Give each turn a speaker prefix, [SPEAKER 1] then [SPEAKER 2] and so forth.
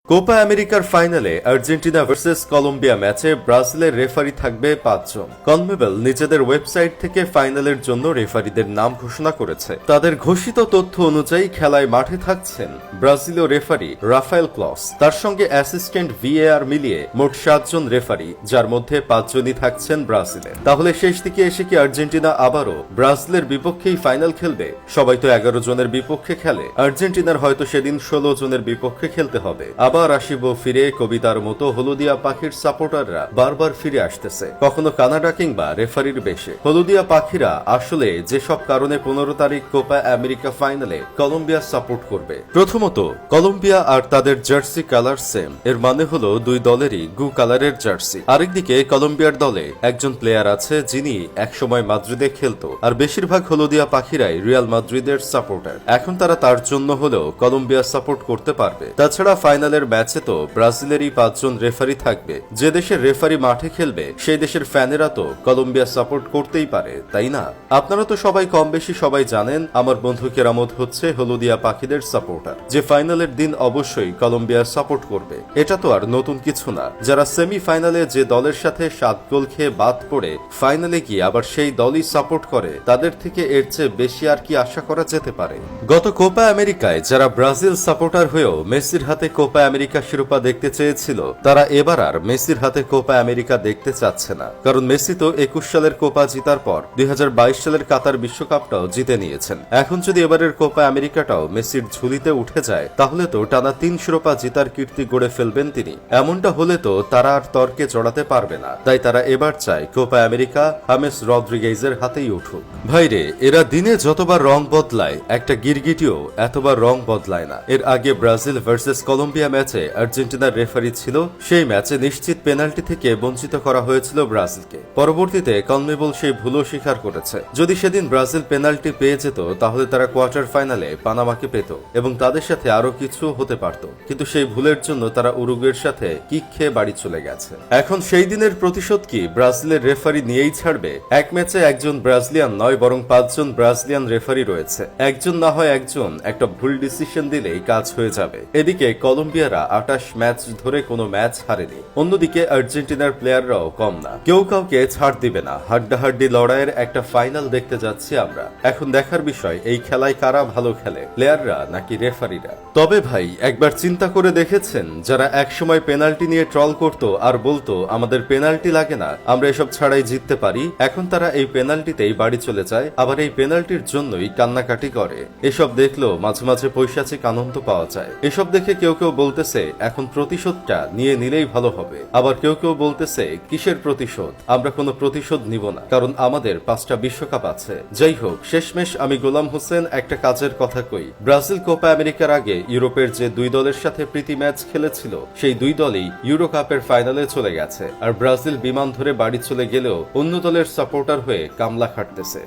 [SPEAKER 1] Copa আমেরিকার ফাইনালে Argentina versus Colombia ম্যাচে ব্রাজিলের রেফারি থাকবে ৫ জন। কনমেবল নিজেদের ওয়েবসাইট থেকে ফাইনালের জন্য রেফারিদের নাম ঘোষণা করেছে। তাদের ঘোষিত তথ্য অনুযায়ী খেলায় মাঠে থাকছেন ব্রাজিলীয় রেফারি রাফায়েল ক্লস, তার সঙ্গে অ্যাসিস্ট্যান্ট ভিএআর মিলিয়ে মোট ৭ জন রেফারি, যার মধ্যে ৫ জনই থাকছেন ব্রাজিলের। তাহলে শেষ দিকে এসে কি আর্জেন্টিনা আবারও ব্রাজিলের বিপক্ষেই ফাইনাল খেলবে? সবাই তো ১১ জনের বিপক্ষে খেলে, আর্জেন্টিনার হয়তো সেদিন ১৬ জনের বিপক্ষে খেলতে হবে। আবার আসিব ফিরে কবিতার মতো হলুদিয়া পাখির সাপোর্টাররা বারবার ফিরে আসতেছে, কখনো কানাডা কিংবা রেফারির বেশে। হলুদিয়া পাখিরা আসলে যেসব কারণে ১৫ তারিখ কোপা আমেরিকা ফাইনালে কলম্বিয়া সাপোর্ট করবে। প্রথমত, কলম্বিয়া আর তাদের জার্সি কালার সেম, এর মানে হলো দুই দলেরই গু কালারের জার্সি। আরেকদিকে কলম্বিয়ার দলে একজন প্লেয়ার আছে যিনি একসময় মাদ্রিদে খেলতো, আর বেশিরভাগ হলুদিয়া পাখিরাই রিয়াল মাদ্রিদের সাপোর্টার। এখন তারা তার জন্য হলেও কলম্বিয়া সাপোর্ট করতে পারবে। তাছাড়া ফাইনালের ম্যাচে তো ব্রাজিলেরই ৫ জন রেফারি থাকবে। যে দেশের রেফারি মাঠে খেলবে সেই দেশের ফ্যানেরা তো কলম্বিয়া সাপোর্ট করতেই পারে, তাই না? আপনারা তো সবাই কম বেশি সবাই জানেন আমার বন্ধু কেরামত হচ্ছে হলুদিয়া পাখিদের সাপোর্টার, যে ফাইনালের দিন অবশ্যই কলম্বিয়া সাপোর্ট করবে। এটা তো আর নতুন কিছু না। যারা সেমিফাইনালে যে দলের সাথে ৭ গোল খেয়ে বাদ পড়ে ফাইনালে গিয়ে আবার সেই দলই সাপোর্ট করে, তাদের থেকে এর চেয়ে বেশি আর কি আশা করা যেতে পারে? গত কোপা আমেরিকায় যারা ব্রাজিল সাপোর্টার হয়েও মেসির হাতে কোপা আমেরিকা শিরোপা দেখতে চেয়েছিল, তারা এবার আর মেসির হাতে কোপা আমেরিকা দেখতে চাচ্ছে না। কারণ মেসি তো ২১ সালের কোপা জিতার পর ২০২২ সালের কাতার বিশ্বকাপটাও জিতে নিয়েছেন। এখন যদি এবারের কোপা আমেরিকাটাও মেসির ঝুলিতে উঠে যায়, তাহলে তো টানা ৩ শিরোপা জিতার কীর্তি গড়ে ফেলবেন তিনি। এমনটা হলে তো তারা আর তর্কে জড়াতে পারবে না। তাই তারা এবার চায় কোপা আমেরিকা হামেস রদ্রিগেজের হাতেই উঠুক। ভাইরে, এরা দিনে যতবার রং বদলায়, একটা গিরগিটিও এতবার রং বদলায় না। এর আগে ব্রাজিল ভার্সেস কলম্বিয়া ম্যাচে আর্জেন্টিনার রেফারি ছিল, সেই ম্যাচে নিশ্চিত পেনাল্টি থেকে বঞ্চিত করা হয়েছিল ব্রাজিলকে। পরবর্তীতে কনমেবল সেই ভুলও স্বীকার করেছে। যদি সেদিন ব্রাজিল পেনাল্টি পেয়ে যেত, তাহলে তারা কোয়ার্টার ফাইনালে পানামাকে পেত এবং তাদের সাথে আরো কিছু হতে পারত। কিন্তু সেই ভুলের জন্য তারা উরুগুয়ের সাথে কিক খেয়ে বাড়ি চলে গেছে। এখন সেই দিনের প্রতিশোধ কি ব্রাজিলের রেফারি নিয়েই ছাড়বে? এক ম্যাচে একজন ব্রাজিলিয়ান নয়, বরং ৫ জন ব্রাজিলিয়ান রেফারি রয়েছে। একজন না হয় একজন একটা ভুল ডিসিশন দিলেই কাজ হয়ে যাবে। এদিকে কলম্বিয়ারা ২৮ ম্যাচ ধরে কোনো ম্যাচ হারেনি। অন্যদিকে আর্জেন্টিনার প্লেয়াররাও কম না, কেউ কাউকে ছাড় দিবে না। হাড্ডাহাড্ডি লড়াইয়ের একটা ফাইনাল দেখতে যাচ্ছি আমরা। এখন দেখার বিষয় এই খেলায় কারা ভালো খেলে, প্লেয়াররা নাকি রেফারিরা। তবে ভাই, একবার চিন্তা করে দেখেছেন, যারা একসময় পেনাল্টি নিয়ে ট্রল করতো আর বলতো আমাদের পেনাল্টি লাগে না, আমরা এসব ছাড়াই জিততে পারি, এখন তারা এই পেনাল্টিতেই বাড়ি চলে যায়, আবার এই পেনাল্টির জন্যই কান্নাকাটি করে। এসব দেখলেও মাঝে মাঝে পৈশাচিক আনন্দ পাওয়া যায়। এসব দেখে কেউ কেউ বলতেছে এখন প্রতিশোধটা নিয়ে নিলেই ভালো হবে, আবার কেউ কেউ বলতেছে কিসের প্রতিশোধ, আমরা কোনো প্রতিশোধ নিব না, কারণ আমাদের ৫টা বিশ্বকাপ আছে। যাই হোক, শেষমেশ আমি গোলাম হোসেন একটা কাজের কথা কই। ব্রাজিল কোপা আমেরিকার আগে ইউরোপের যে দুই দলের সাথে প্রীতি ম্যাচ খেলেছিল, সেই দুই দলই ইউরো কাপের ফাইনালে চলে গেছে। আর ব্রাজিল বিমান ধরে বাড়ি চলে গেলেও অন্য দলের সাপোর্টার হয়ে কামলা খাটতেছে।